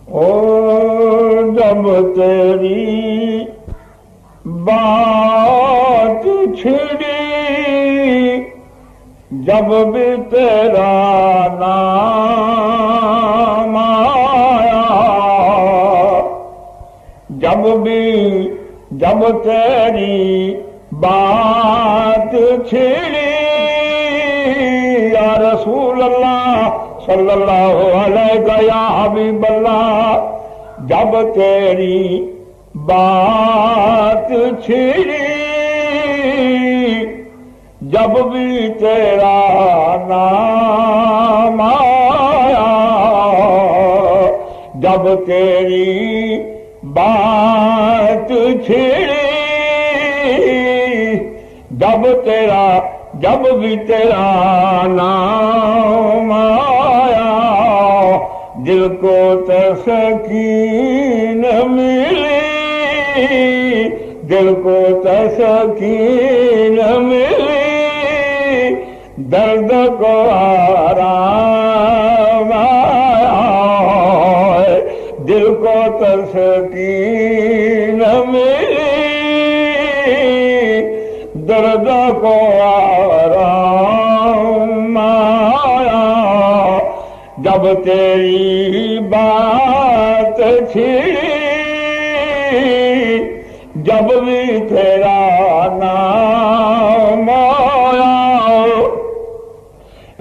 او جب تیری بات چھڑی، جب بھی تیرا نام آیا، جب تیری بات چھڑی، یا رسول اللہ صلی اللہ علیہ یا حبیب اللہ، جب تیری بات چھڑی، جب بھی تیرا نام آیا، جب تیری بات چھڑی، جب بھی تیرا نام آیا، دل کو تسکین ملی، دل کو تسکین ملی، درد کو آرام آیا، دل کو تسکین ملی، درد کو آرام آیا، جب تیری بات چھڑی، جب بھی تیرا نام آیا،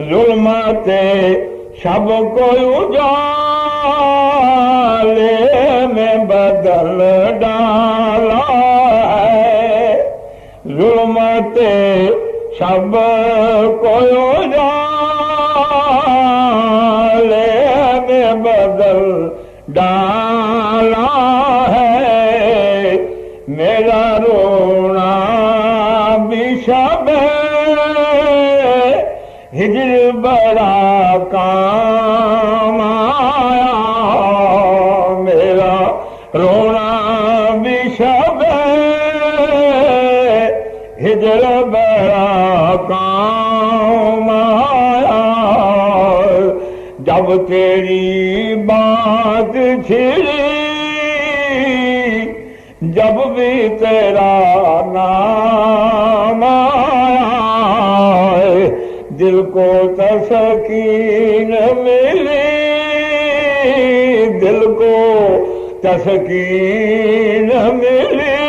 ظلمت شب کو اجالے میں بدل ڈالا ہے، ظلمت شب کو اجالے میں بدل ڈالا ہے، میرا رونا بھی شب ہجر بڑا کام آیا، میرا رونا بھی شب ہجر بڑا کام آیا، جب تیری بات چھڑی، جب بھی تیرا نام آیا، دل کو تسکین ملی، دل کو تسکین ملی،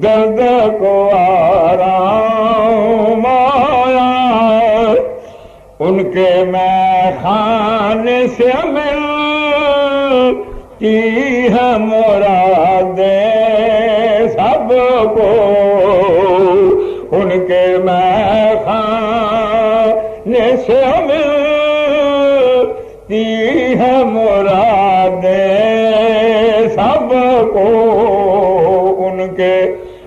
درد کو آرام آیا، ان کے میخانے سے ملتی ہے مرادیں سب کو، ان کے میخانے سے ملتی ہے مرادیں سب کو، ان کے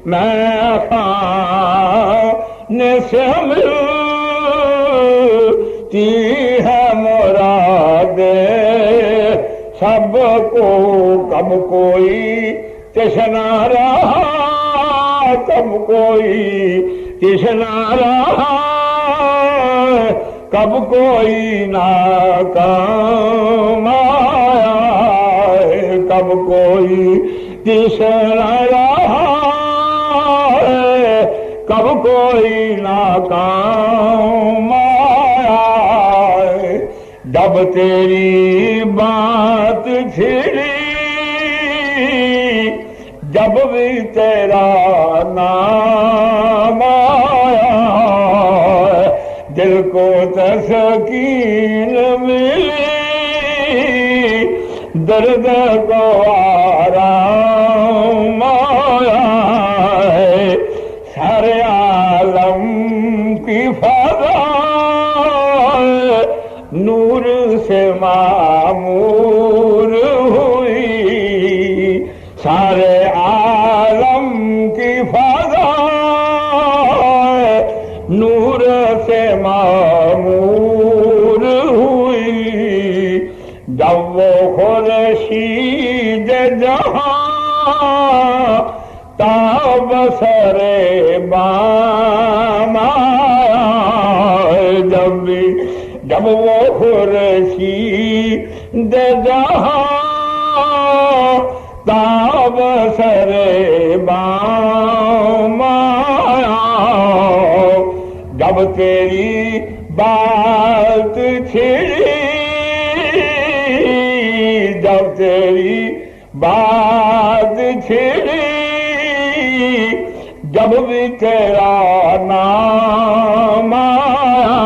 میخانے سے ملتی ہے مرادیں سب کو، کب کوئی تشنا رہا، کب کوئی تشنا رہا، کب کوئی ناکام آیا، کب کوئی تشنا رہا، کب کوئی ناکام آیا، جب تیری بات چھڑی، جب بھی تیرا نام آیا، دل کو تسکین ملی، درد کو آرام آیا، سارے عالم کی فضا نور سے معمور ہوئی، سارے عالم کی فضا نور سے معمور ہوئی، جب وہ خورشید جہاں تاب سر بام آیا، جب وہ خورشید جہاں تاب سر بام آیا، جب تیری بات چھڑی، جب تیری بات چھڑی، جب بھی تیرا نام آیا،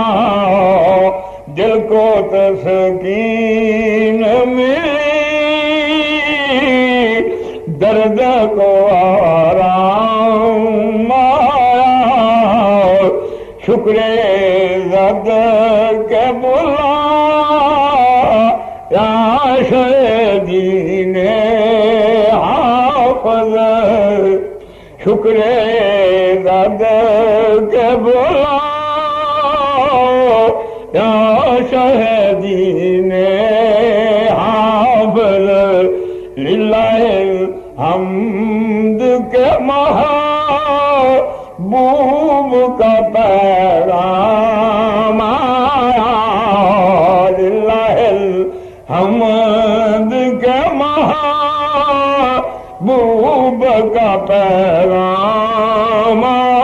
دل کو تسکین ملی، درد کو آرام آیا، شکر زد کے بلا یا شہدین حافظ، شکر زد کے بلا یا شہدین حافظ، للہ الحمد کے محبوب کا پیغام آیا، للہ الحمد کے محبوب کا پیغام آیا۔